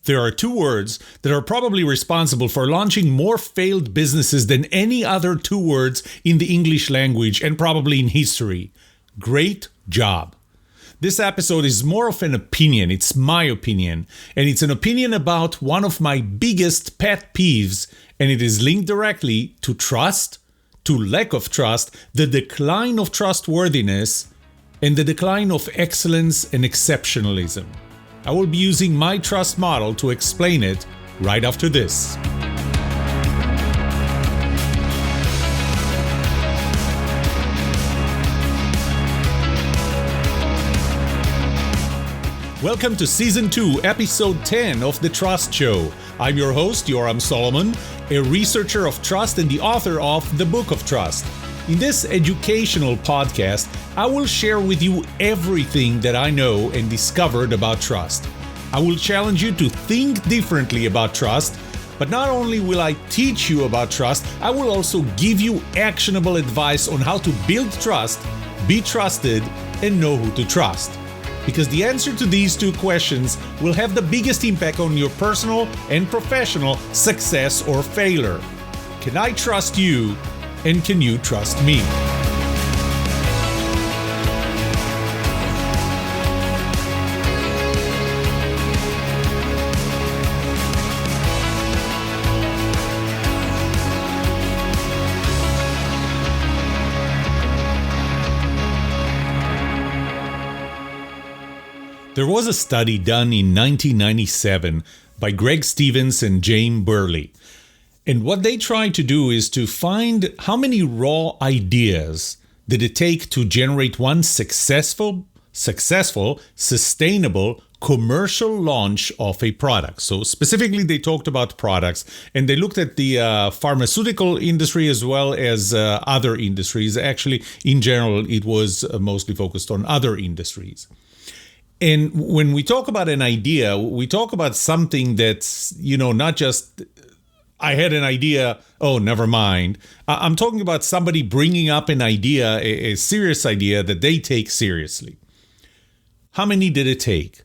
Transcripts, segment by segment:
There are two words that are probably responsible for launching more failed businesses than any other two words in the English language and probably in history. Great job. This episode is more of an opinion. It's my opinion. And it's an opinion about one of my biggest pet peeves. And it is linked directly to trust, to lack of trust, the decline of trustworthiness, and the decline of excellence and exceptionalism. I will be using my trust model to explain it right after this. Welcome to Season 2, Episode 10 of The Trust Show. I'm your host, Yoram Solomon, a researcher of trust and the author of The Book of Trust. In this educational podcast, I will share with you everything that I know and discovered about trust. I will challenge you to think differently about trust, but not only will I teach you about trust, I will also give you actionable advice on how to build trust, be trusted, and know who to trust. Because the answer to these two questions will have the biggest impact on your personal and professional success or failure. Can I trust you? And can you trust me? There was a study done in 1997 by Greg Stevens and James Burley. And what they try to do is to find how many raw ideas did it take to generate one successful, sustainable, commercial launch of a product. So specifically, they talked about products, and they looked at the pharmaceutical industry as well as other industries. Actually, in general, it was mostly focused on other industries. And when we talk about an idea, we talk about something that's, not just I had an idea, oh, never mind. I'm talking about somebody bringing up an idea, a serious idea that they take seriously. How many did it take?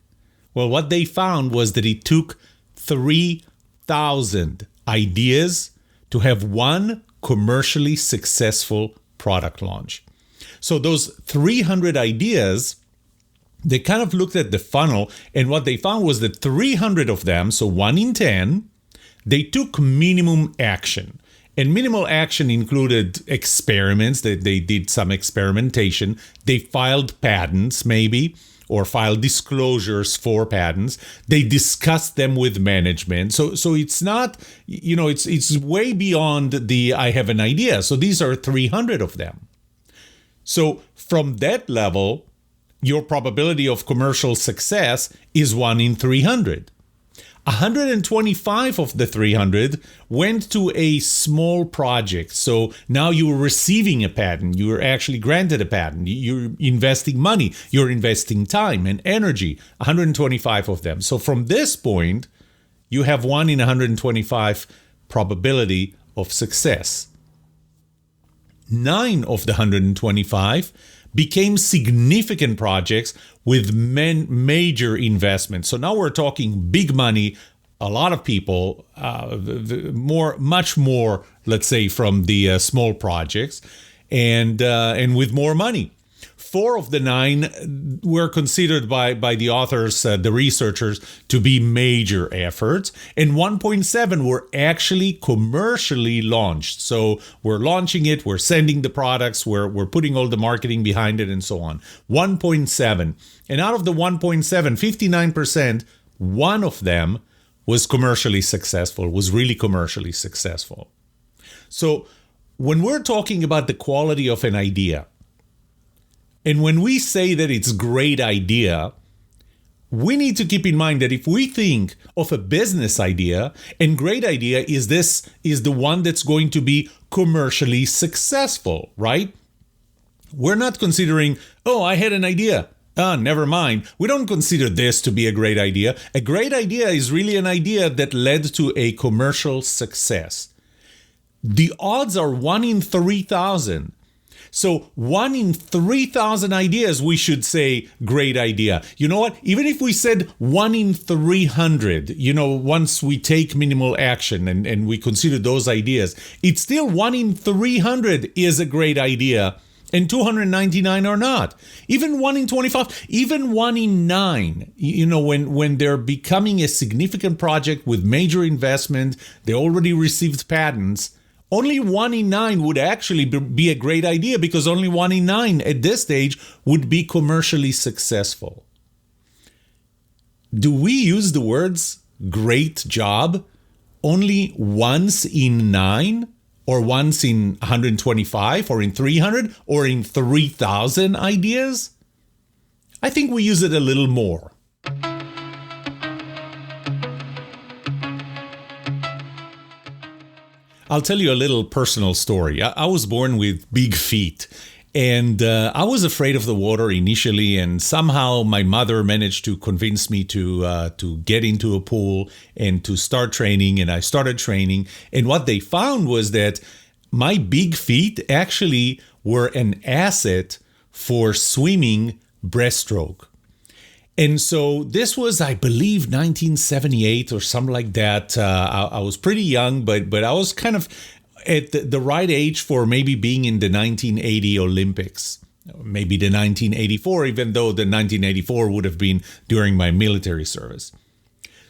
Well, what they found was that it took 3,000 ideas to have one commercially successful product launch. So those 300 ideas, they kind of looked at the funnel, and what they found was that 300 of them, so 1 in 10, they took minimum action. And minimal action included experiments, that they did some experimentation. They filed patents, maybe, or filed disclosures for patents. They discussed them with management. So it's not, it's way beyond the I have an idea. So these are 300 of them. So from that level, your probability of commercial success is 1 in 300. 125 of the 300 went to a small project. So now you're receiving a patent. You're actually granted a patent. You're investing money. You're investing time and energy. 125 of them. So from this point, you have 1 in 125 probability of success. 9 of the 125 became significant projects with major investments. So now we're talking big money, a lot of people, much more, let's say, from the small projects, and with more money. 4 of the 9 were considered by the authors, the researchers, to be major efforts, and 1.7 were actually commercially launched. So we're launching it, we're sending the products, we're putting all the marketing behind it, and so on. 1.7. And out of the 1.7, 59%, one of them was commercially successful, was really commercially successful. So when we're talking about the quality of an idea, and when we say that it's a great idea, we need to keep in mind that if we think of a business idea, and great idea is the one that's going to be commercially successful, right? We're not considering, oh, I had an idea. Never mind. We don't consider this to be a great idea. A great idea is really an idea that led to a commercial success. The odds are 1 in 3,000. So 1 in 3,000 ideas, we should say, great idea. You know what? Even if we said 1 in 300, once we take minimal action and we consider those ideas, it's still 1 in 300 is a great idea and 299 are not. Even 1 in 25, even 1 in 9, when they're becoming a significant project with major investment, they already received patents. Only 1 in 9 would actually be a great idea because only 1 in 9 at this stage would be commercially successful. Do we use the words great job only once in 9 or once in 125 or in 300 or in 3,000 ideas? I think we use it a little more. I'll tell you a little personal story. I was born with big feet, and I was afraid of the water initially, and somehow my mother managed to convince me to get into a pool and to start training, and I started training. And what they found was that my big feet actually were an asset for swimming breaststroke. And so this was, I believe, 1978 or something like that. I was pretty young, but I was kind of at the right age for maybe being in the 1980 Olympics, maybe the 1984, even though the 1984 would have been during my military service.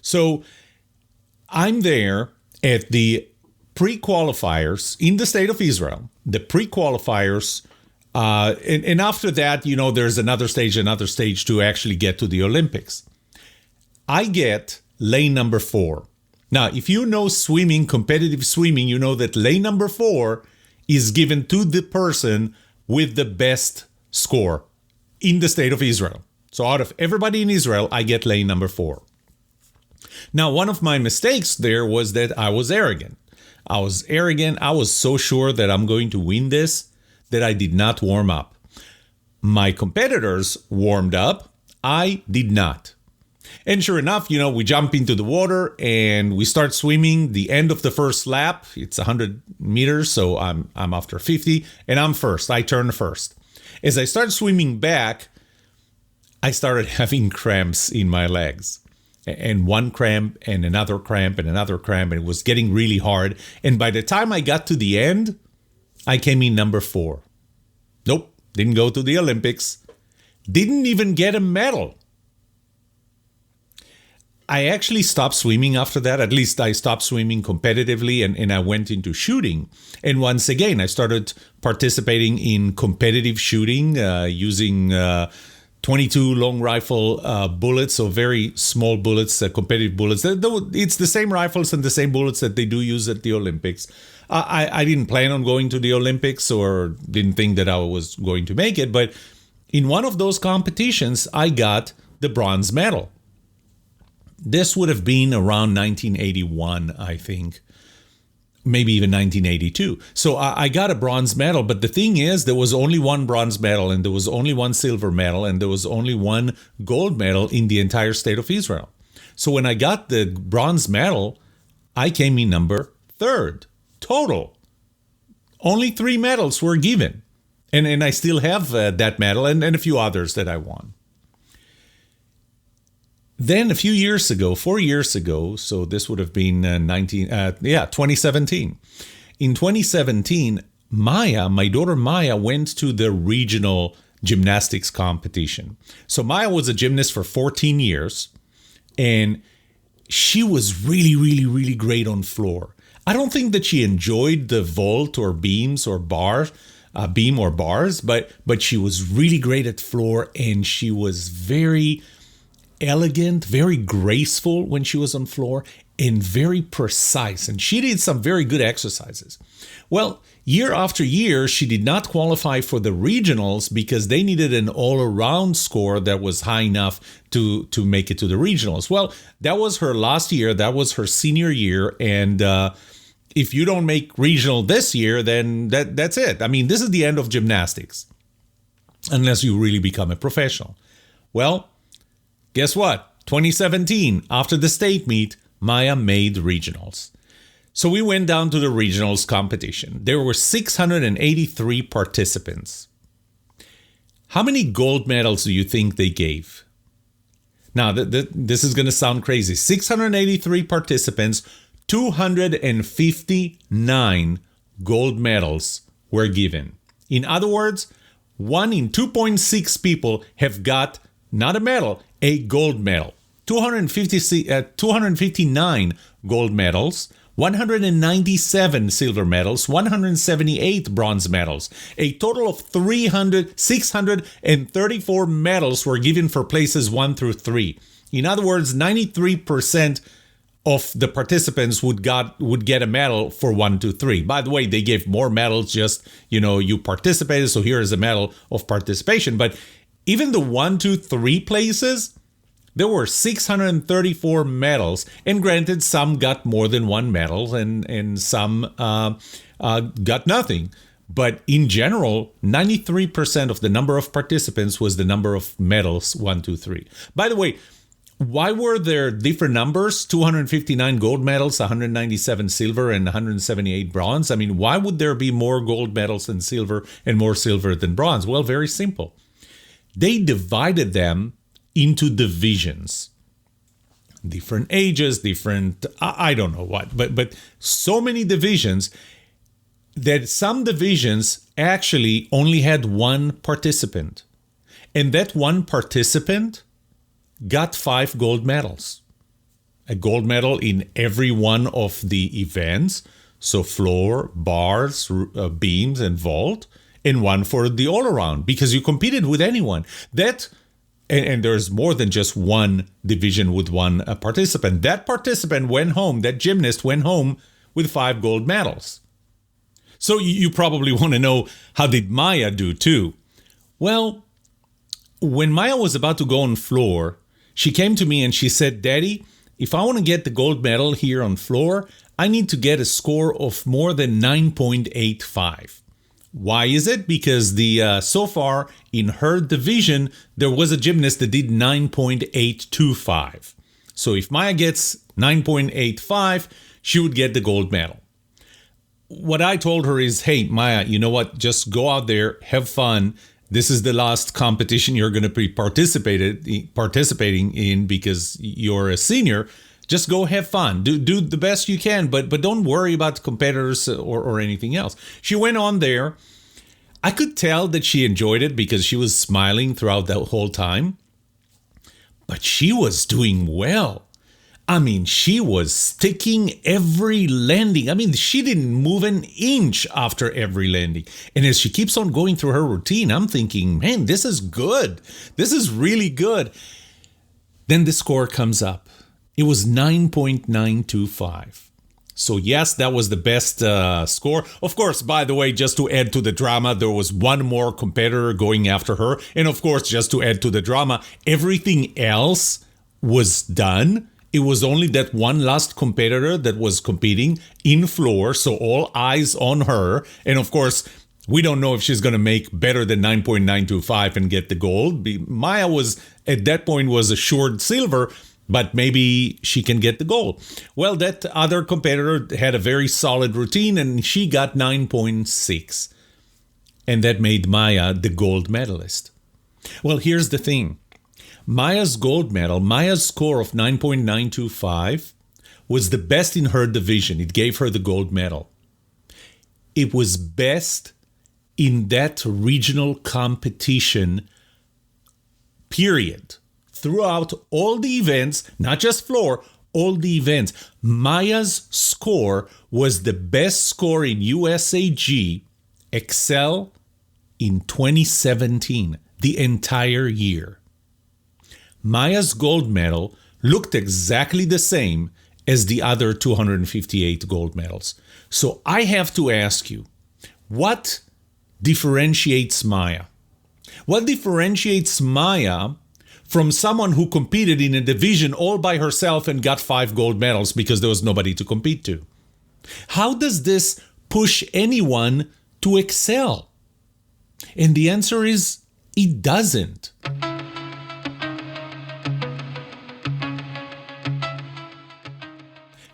So I'm there at the pre-qualifiers in the state of Israel, the pre-qualifiers. And after that, there's another stage to actually get to the Olympics. I get lane number 4. Now, if you know swimming, competitive swimming, you know that lane number 4 is given to the person with the best score in the state of Israel. So out of everybody in Israel, I get lane number 4. Now, one of my mistakes there was that I was arrogant. I was so sure that I'm going to win this that I did not warm up. My competitors warmed up. I did not. And sure enough, we jump into the water and we start swimming. The end of the first lap, it's 100 meters, so I'm after 50, and I'm first. I turn first. As I start swimming back, I started having cramps in my legs. And one cramp and another cramp and another cramp, and it was getting really hard. And by the time I got to the end, I came in number 4. Nope, didn't go to the Olympics. Didn't even get a medal. I actually stopped swimming after that. At least I stopped swimming competitively and I went into shooting. And once again, I started participating in competitive shooting using 22 long rifle bullets, so very small bullets, competitive bullets. It's the same rifles and the same bullets that they do use at the Olympics. I didn't plan on going to the Olympics or didn't think that I was going to make it, but in one of those competitions, I got the bronze medal. This would have been around 1981, I think, maybe even 1982. So I got a bronze medal, but the thing is, there was only one bronze medal, and there was only one silver medal, and there was only one gold medal in the entire state of Israel. So when I got the bronze medal, I came in number 3rd. Total. Only 3 medals were given. And I still have that medal and a few others that I won. Then a few years ago, 4 years ago, so this would have been 2017. In 2017, my daughter Maya went to the regional gymnastics competition. So Maya was a gymnast for 14 years, and she was really, really, really great on floor. I don't think that she enjoyed the vault or beams or bars, but she was really great at floor, and she was very elegant, very graceful when she was on floor, and very precise. And she did some very good exercises. Well, year after year, she did not qualify for the regionals because they needed an all-around score that was high enough to make it to the regionals. Well, that was her last year. That was her senior year. And if you don't make regional this year, then that's it. I mean, this is the end of gymnastics, unless you really become a professional. Well, guess what? 2017, after the state meet, Maya made regionals. So we went down to the regionals competition. There were 683 participants. How many gold medals do you think they gave? Now, this is going to sound crazy. 683 participants, 259 gold medals were given. In other words, 1 in 2.6 people have got not a medal, a gold medal. 259 gold medals, 197 silver medals, 178 bronze medals. A total of 634 medals were given for places 1 through 3. In other words, 93% of the participants would get a medal for 1 to 3. By the way, they gave more medals, just, you participated, so here is a medal of participation. But even the 1 to 3 places, there were 634 medals, and granted, some got more than one medal, and some got nothing. But in general, 93% of the number of participants was the number of medals, 1, 2, 3. By the way, why were there different numbers? 259 gold medals, 197 silver, and 178 bronze? I mean, why would there be more gold medals than silver and more silver than bronze? Well, very simple. They divided them into divisions. Different ages, different, I don't know what, but so many divisions that some divisions actually only had one participant. And that one participant got 5 gold medals. A gold medal in every one of the events. So floor, bars, beams, and vault. And one for the all-around, because you competed with anyone. And there's more than just one division with one participant. That participant went home, that gymnast went home with 5 gold medals. So you probably want to know, how did Maya do too? Well, when Maya was about to go on floor, she came to me and she said, "Daddy, if I want to get the gold medal here on floor, I need to get a score of more than 9.85. Why is it? Because so far in her division, there was a gymnast that did 9.825. So if Maya gets 9.85, she would get the gold medal. What I told her is, hey, Maya, you know what? Just go out there, have fun. This is the last competition you're going to be participating in because you're a senior. Just go have fun. Do the best you can, but don't worry about competitors or anything else. She went on there. I could tell that she enjoyed it because she was smiling throughout the whole time. But she was doing well. I mean, she was sticking every landing. I mean, she didn't move an inch after every landing. And as she keeps on going through her routine, I'm thinking, man, this is good. This is really good. Then the score comes up. It was 9.925. So yes, that was the best score. Of course, by the way, just to add to the drama, there was one more competitor going after her. And of course, just to add to the drama, everything else was done. It was only that one last competitor that was competing in floor. So all eyes on her. And of course, we don't know if she's going to make better than 9.925 and get the gold. Maya was, at that point, was assured silver, but maybe she can get the gold. Well, that other competitor had a very solid routine, and she got 9.6. And that made Maya the gold medalist. Well, here's the thing. Maya's gold medal, Maya's score of 9.925 was the best in her division. It gave her the gold medal. It was best in that regional competition, period. Throughout all the events, not just floor, all the events, Maya's score was the best score in USAG Excel in 2017, the entire year. Maya's gold medal looked exactly the same as the other 258 gold medals. So I have to ask you, what differentiates Maya? What differentiates Maya from someone who competed in a division all by herself and got 5 gold medals because there was nobody to compete to? How does this push anyone to excel? And the answer is, it doesn't.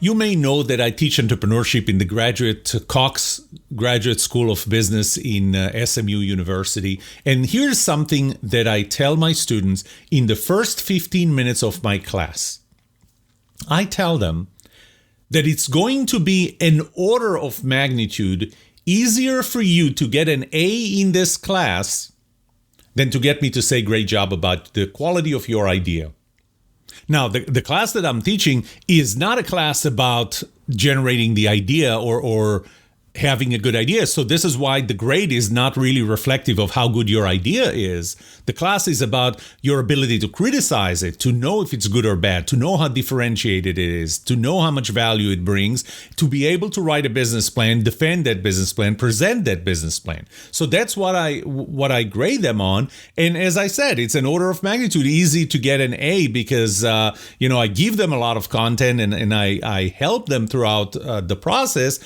You may know that I teach entrepreneurship in the Cox Graduate School of Business in SMU University. And here's something that I tell my students in the first 15 minutes of my class. I tell them that it's going to be an order of magnitude easier for you to get an A in this class than to get me to say great job about the quality of your idea. Now, the class that I'm teaching is not a class about generating the idea or having a good idea. So this is why the grade is not really reflective of how good your idea is. The class is about your ability to criticize it, to know if it's good or bad, to know how differentiated it is, to know how much value it brings, to be able to write a business plan, defend that business plan, present that business plan. So that's what I grade them on. And as I said, it's an order of magnitude easy to get an A because, I give them a lot of content and I help them throughout the process.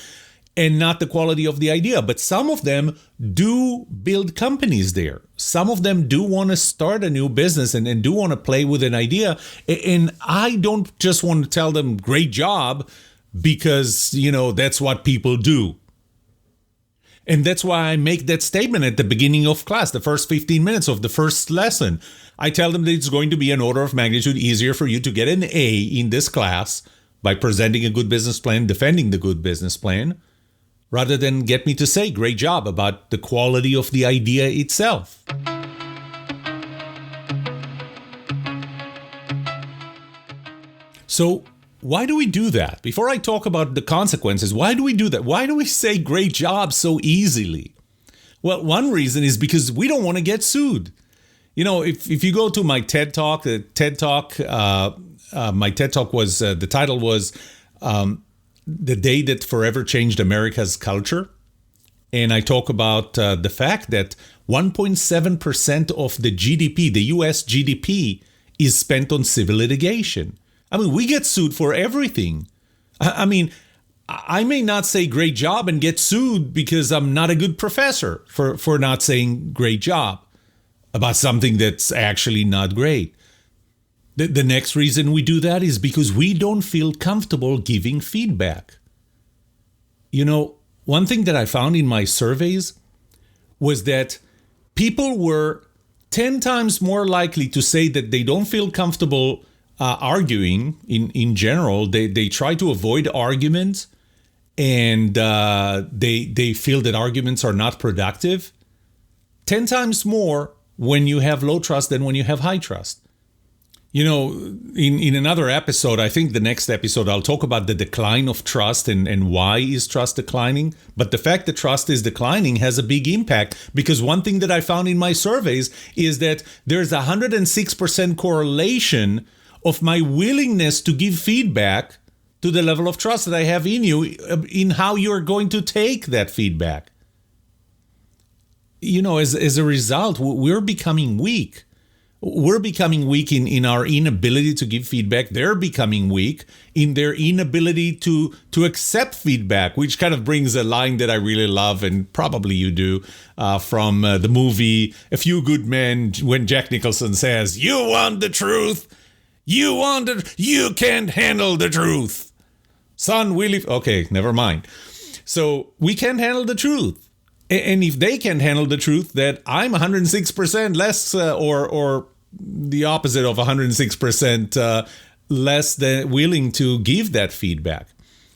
And not the quality of the idea. But some of them do build companies there. Some of them do want to start a new business and do want to play with an idea. And I don't just want to tell them great job because, that's what people do. And that's why I make that statement at the beginning of class, the first 15 minutes of the first lesson. I tell them that it's going to be an order of magnitude easier for you to get an A in this class by presenting a good business plan, defending the good business plan, rather than get me to say great job about the quality of the idea itself. So why do we do that? Before I talk about the consequences, why do we do that? Why do we say great job so easily? Well, one reason is because we don't want to get sued. If you go to my TED Talk, my TED Talk was, the title was, The Day That Forever Changed America's Culture. And I talk about the fact that 1.7% of the GDP, the US GDP, is spent on civil litigation. I mean, we get sued for everything. I may not say great job and get sued because I'm not a good professor for not saying great job about something that's actually not great. The next reason we do that is because we don't feel comfortable giving feedback. One thing that I found in my surveys was that people were 10 times more likely to say that they don't feel comfortable arguing in general. They try to avoid arguments and they feel that arguments are not productive. 10 times more when you have low trust than when you have high trust. In another episode, I think the next episode, I'll talk about the decline of trust and why is trust declining. But the fact that trust is declining has a big impact because one thing that I found in my surveys is that there's 106% correlation of my willingness to give feedback to the level of trust that I have in you, in how you're going to take that feedback. As a result, we're becoming weak. We're becoming weak in our inability to give feedback. They're becoming weak in their inability to accept feedback, which kind of brings a line that I really love, and probably you do, from the movie A Few Good Men, when Jack Nicholson says, "You want the truth? You can't handle the truth. Son, okay, never mind." So we can't handle the truth. And if they can handle the truth that I'm 106% less or the opposite of 106% less than willing to give that feedback.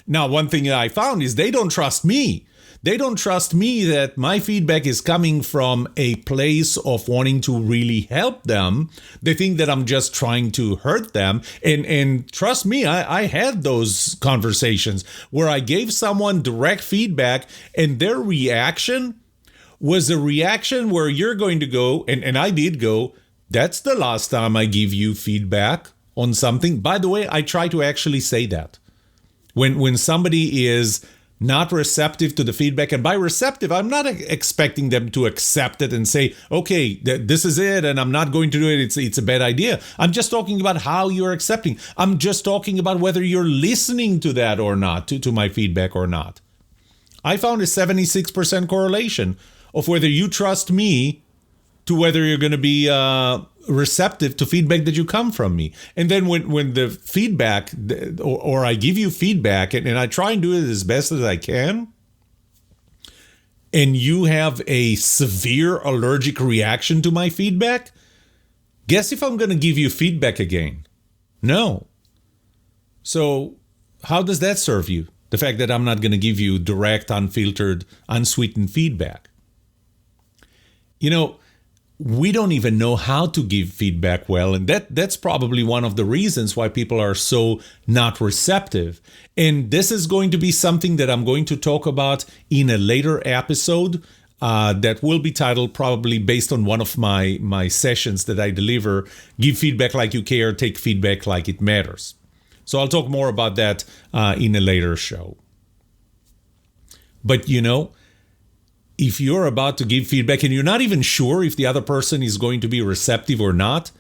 Now, one thing I found is they don't trust me. They don't trust me that my feedback is coming from a place of wanting to really help them. They think that I'm just trying to hurt them. And trust me, I had those conversations where I gave someone direct feedback and their reaction was a reaction where you're going to go, and I did go, "That's the last time I give you feedback on something." By the way, I try to actually say that. When somebody is not receptive to the feedback, and by receptive, I'm not expecting them to accept it and say, "Okay, this is it, and I'm not going to do it. It's a bad idea." I'm just talking about how you're accepting. I'm just talking about whether you're listening to that or not, to my feedback or not. I found a 76% correlation of whether you trust me to whether you're going to be receptive to feedback that you come from me. And then when the feedback, or I give you feedback, and I try and do it as best as I can, and you have a severe allergic reaction to my feedback, guess if I'm going to give you feedback again? No. So how does that serve you? The fact that I'm not going to give you direct, unfiltered, unsweetened feedback. You know, we don't even know how to give feedback well, and that's probably one of the reasons why people are so not receptive. And this is going to be something that I'm going to talk about in a later episode that will be titled, probably based on one of my sessions that I deliver, Give Feedback Like You Care, Take Feedback Like It Matters. So I'll talk more about that in a later show. But you know, if you're about to give feedback and you're not even sure if the other person is going to be receptive or not,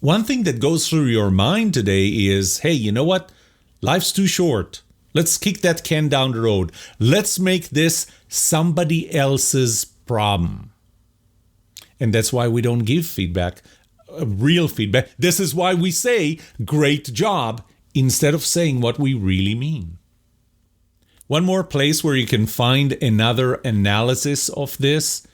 one thing that goes through your mind today is, hey, you know what? Life's too short. Let's kick that can down the road. Let's make this somebody else's problem. And that's why we don't give feedback, real feedback. This is why we say, great job, instead of saying what we really mean. One more place where you can find another analysis of this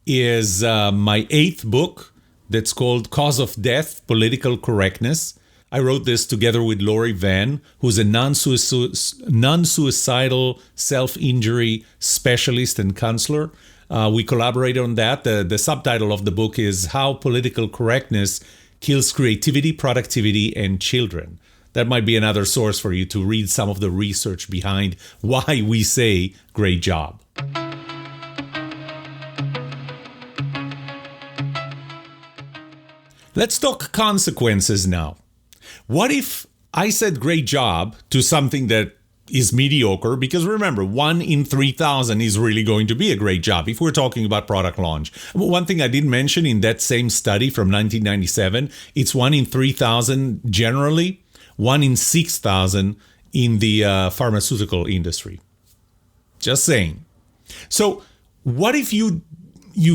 is my 8th book that's called Cause of Death, Political Correctness. I wrote this together with Lori Van, who's a non-suicidal self-injury specialist and counselor. We collaborated on that. The subtitle of the book is How Political Correctness Kills Creativity, Productivity, and Children. That might be another source for you to read some of the research behind why we say great job. Let's talk consequences now. What if I said great job to something that is mediocre? Because remember, 1 in 3,000 is really going to be a great job if we're talking about product launch. One thing I didn't mention in that same study from 1997, it's 1 in 3,000 generally. 1 in 6,000 in the pharmaceutical industry. Just saying. So what if you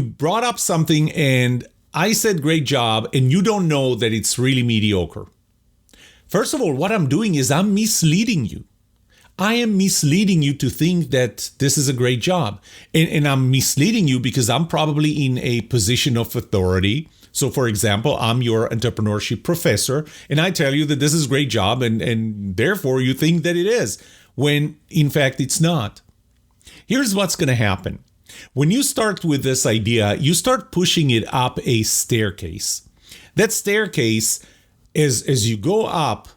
brought up something and I said great job and you don't know that it's really mediocre? First of all, what I'm doing is I'm misleading you. I am misleading you to think that this is a great job. And I'm misleading you because I'm probably in a position of authority. So, for example, I'm your entrepreneurship professor, and I tell you that this is a great job, and therefore you think that it is, when in fact it's not. Here's what's going to happen. When you start with this idea, you start pushing it up a staircase. That staircase, as you go up,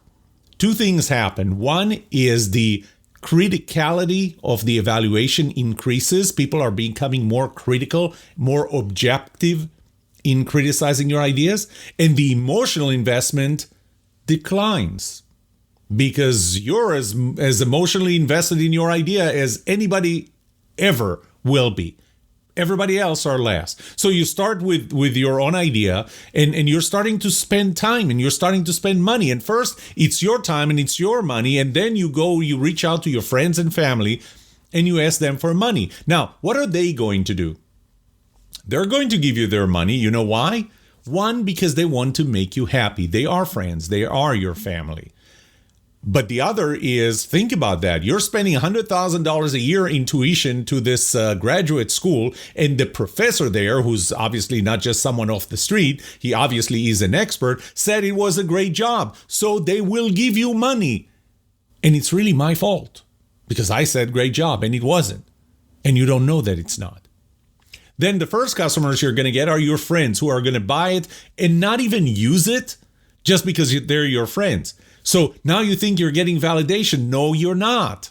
2 things happen. One is the criticality of the evaluation increases. People are becoming more critical, more objective in criticizing your ideas, and the emotional investment declines because you're as emotionally invested in your idea as anybody ever will be. Everybody else are less. So you start with your own idea and you're starting to spend time and you're starting to spend money. And first, it's your time and it's your money. And then you reach out to your friends and family and you ask them for money. Now, what are they going to do? They're going to give you their money. You know why? 1, because they want to make you happy. They are friends. They are your family. But the other is, think about that. You're spending $100,000 a year in tuition to this graduate school, and the professor there, who's obviously not just someone off the street, he obviously is an expert, said it was a great job. So they will give you money. And it's really my fault because I said great job and it wasn't. And you don't know that it's not. Then the first customers you're going to get are your friends who are going to buy it and not even use it just because they're your friends. So now you think you're getting validation. No, you're not.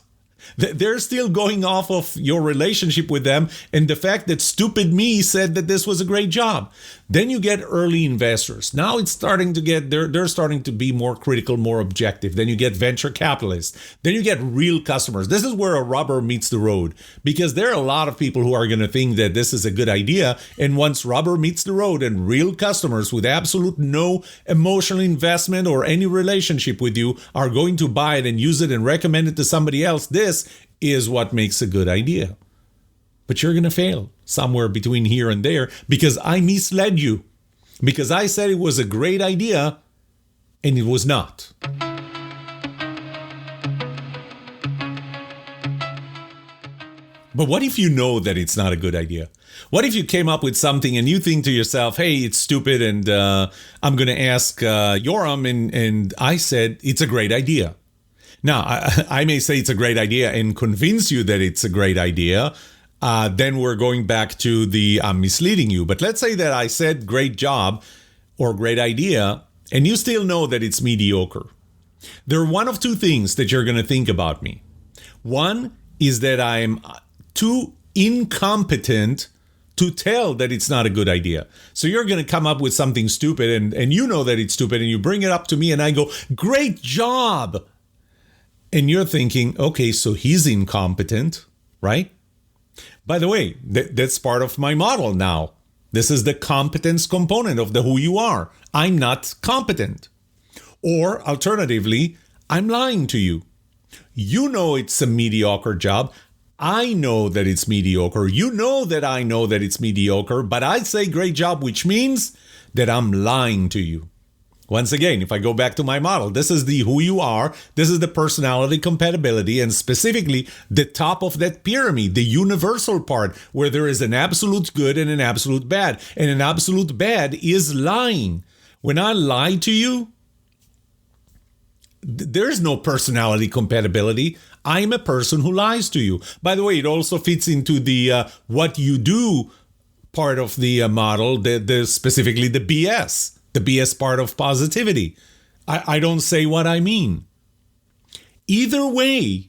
They're still going off of your relationship with them and the fact that stupid me said that this was a great job. Then you get early investors. Now it's starting to get, they're starting to be more critical, more objective. Then you get venture capitalists. Then you get real customers. This is where a rubber meets the road because there are a lot of people who are going to think that this is a good idea. And once rubber meets the road and real customers with absolute no emotional investment or any relationship with you are going to buy it and use it and recommend it to somebody else, this is what makes a good idea. but you're going to fail somewhere between here and there because I misled you. Because I said it was a great idea and it was not. But what if you know that it's not a good idea? What if you came up with something and you think to yourself, hey, it's stupid and I'm going to ask Yoram and I said it's a great idea. Now, I may say it's a great idea and convince you that it's a great idea. Then we're going back to the I'm misleading you. But let's say that I said great job or great idea and you still know that it's mediocre. There are one of two things that you're going to think about me. One is that I'm too incompetent to tell that it's not a good idea. So you're going to come up with something stupid and you know that it's stupid and you bring it up to me and I go, great job. And you're thinking, okay, so he's incompetent, right? By the way, that's part of my model now. This is the competence component of the who you are. I'm not competent. Or alternatively, I'm lying to you. You know it's a mediocre job. I know that it's mediocre. You know that I know that it's mediocre, but I say great job, which means that I'm lying to you. Once again, if I go back to my model, this is the who you are, this is the personality compatibility, and specifically the top of that pyramid, the universal part, where there is an absolute good and an absolute bad. And an absolute bad is lying. When I lie to you, there's no personality compatibility. I'm a person who lies to you. By the way, it also fits into the what you do part of the model, specifically the BS part of positivity. I don't say what I mean. Either way,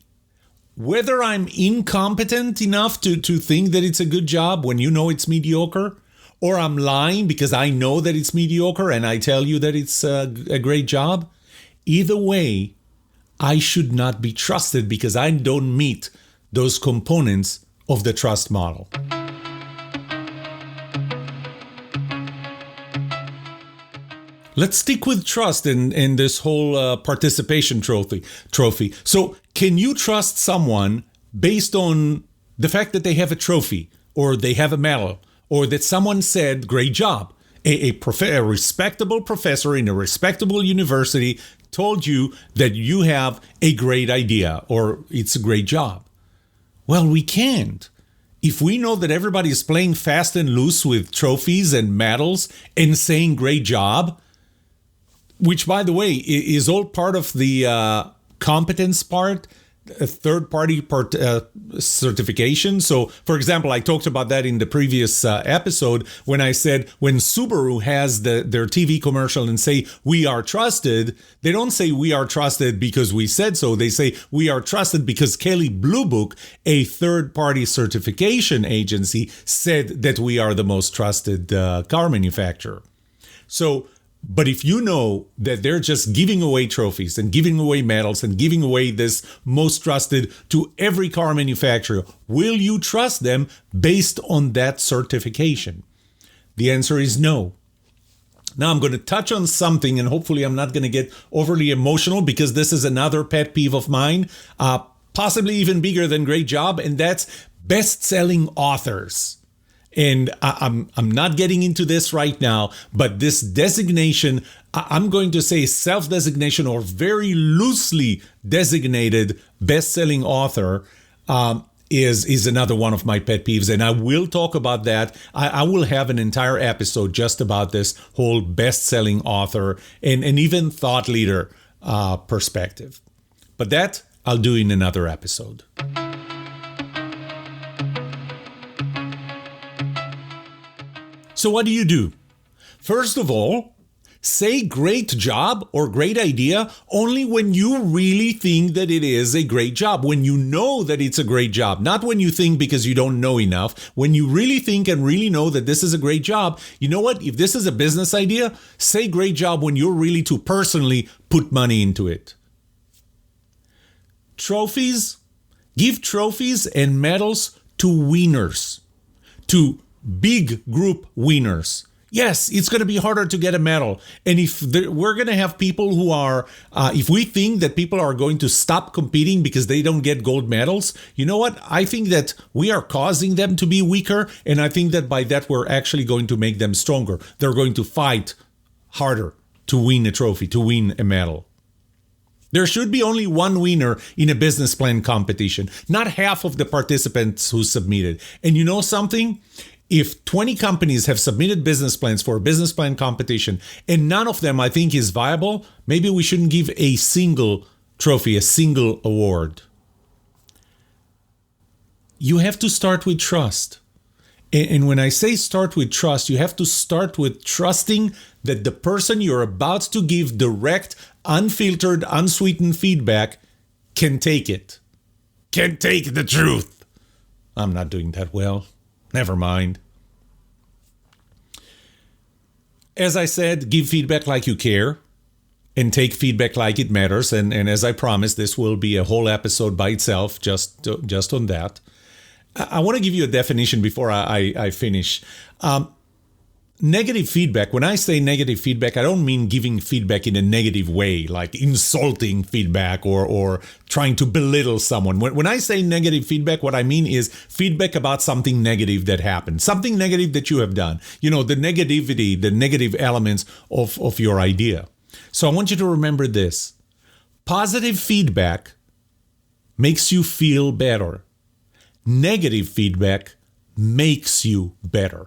whether I'm incompetent enough to think that it's a good job when you know it's mediocre, or I'm lying because I know that it's mediocre and I tell you that it's a great job, either way, I should not be trusted because I don't meet those components of the trust model. Let's stick with trust in this whole participation trophy. So can you trust someone based on the fact that they have a trophy or they have a medal or that someone said, great job? A respectable professor in a respectable university told you that you have a great idea or it's a great job. Well, we can't. If we know that everybody is playing fast and loose with trophies and medals and saying great job, which, by the way, is all part of the competence part, a third-party certification. So, for example, I talked about that in the previous episode when I said when Subaru has their TV commercial and say, we are trusted, they don't say we are trusted because we said so. They say we are trusted because Kelley Blue Book, a third-party certification agency, said that we are the most trusted car manufacturer. So, but if you know that they're just giving away trophies and giving away medals and giving away this most trusted to every car manufacturer, will you trust them based on that certification? The answer is no. Now I'm going to touch on something, and hopefully I'm not going to get overly emotional because this is another pet peeve of mine, possibly even bigger than great job, and that's best-selling authors. And I'm not getting into this right now, but this designation, I'm going to say self-designation or very loosely designated best-selling author is another one of my pet peeves. And I will talk about that. I will have an entire episode just about this whole best-selling author and even thought leader perspective. But that I'll do in another episode. So what do? First of all, say great job or great idea only when you really think that it is a great job, when you know that it's a great job, not when you think because you don't know enough. When you really think and really know that this is a great job, you know what? If this is a business idea, say great job when you're really to personally put money into it. Trophies, give trophies and medals to winners, to big group winners. Yes, it's going to be harder to get a medal. And if we're going to have people who are, if we think that people are going to stop competing because they don't get gold medals, you know what? I think that we are causing them to be weaker. And I think that by that, we're actually going to make them stronger. They're going to fight harder to win a trophy, to win a medal. There should be only one winner in a business plan competition, not half of the participants who submitted. And you know something? If 20 companies have submitted business plans for a business plan competition and none of them I think is viable, maybe we shouldn't give a single trophy, a single award. You have to start with trust. And when I say start with trust, you have to start with trusting that the person you're about to give direct, unfiltered, unsweetened feedback can take it. Can take the truth. I'm not doing that well. Never mind. As I said, give feedback like you care and take feedback like it matters. And as I promised, this will be a whole episode by itself just on that. I want to give you a definition before I finish. Negative feedback, when I say negative feedback, I don't mean giving feedback in a negative way, like insulting feedback or trying to belittle someone. When I say negative feedback, what I mean is feedback about something negative that happened, something negative that you have done. You know, the negativity, the negative elements of your idea. So I want you to remember this. Positive feedback makes you feel better. Negative feedback makes you better.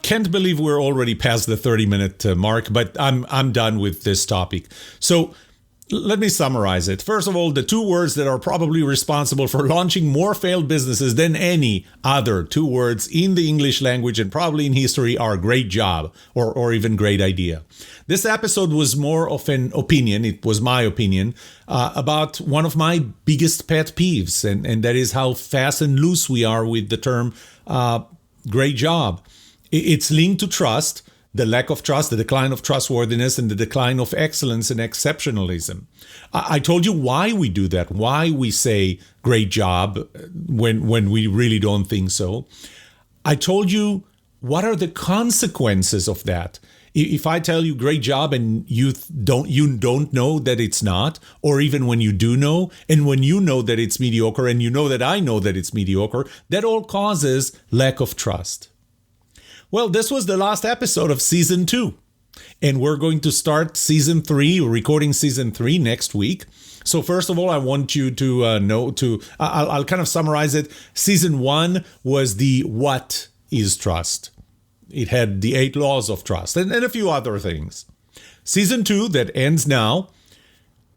Can't believe we're already past the 30-minute mark, but I'm done with this topic. So let me summarize it. First of all, the two words that are probably responsible for launching more failed businesses than any other two words in the English language and probably in history are great job or even great idea. This episode was more of an opinion, it was my opinion, about one of my biggest pet peeves, and that is how fast and loose we are with the term great job. It's linked to trust, the lack of trust, the decline of trustworthiness, and the decline of excellence and exceptionalism. I told you why we do that, why we say great job when we really don't think so. I told you what are the consequences of that. If I tell you great job and you don't know that it's not, or even when you do know, and when you know that it's mediocre, and you know that I know that it's mediocre, that all causes lack of trust. Well, this was the last episode of Season 2, and we're going to start Season 3, recording Season 3 next week. So first of all, I want you to I'll kind of summarize it. Season 1 was the what is trust. It had the 8 laws of trust and a few other things. Season 2, that ends now,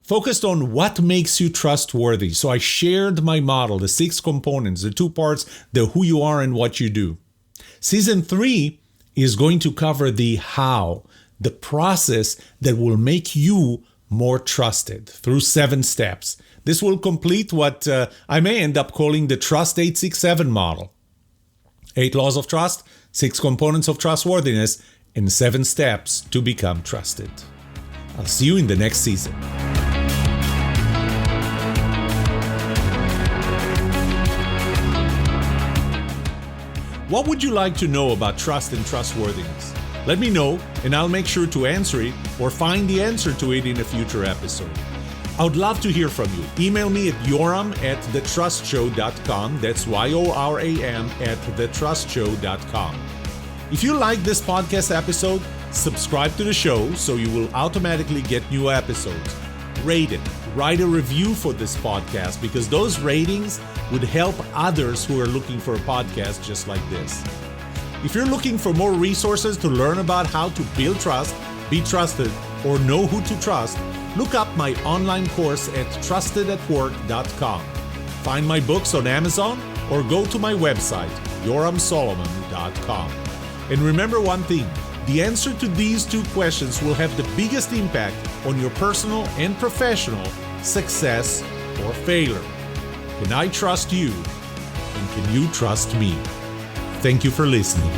focused on what makes you trustworthy. So I shared my model, the 6 components, the 2 parts, the who you are and what you do. Season 3 is going to cover the how, the process that will make you more trusted through 7 steps. This will complete what I may end up calling the Trust 867 model. 8 laws of trust, 6 components of trustworthiness, and 7 steps to become trusted. I'll see you in the next season. What would you like to know about trust and trustworthiness? Let me know, and I'll make sure to answer it or find the answer to it in a future episode. I would love to hear from you. Email me at yoram@thetrustshow.com. That's yoram@thetrustshow.com. If you like this podcast episode, subscribe to the show so you will automatically get new episodes. Rate it. Write a review for this podcast because those ratings would help others who are looking for a podcast just like this. If you're looking for more resources to learn about how to build trust, be trusted, or know who to trust, look up my online course at trustedatwork.com. Find my books on Amazon or go to my website, yoramsolomon.com. And remember one thing, the answer to these 2 questions will have the biggest impact on your personal and professional success or failure. Can I trust you? And can you trust me? Thank you for listening.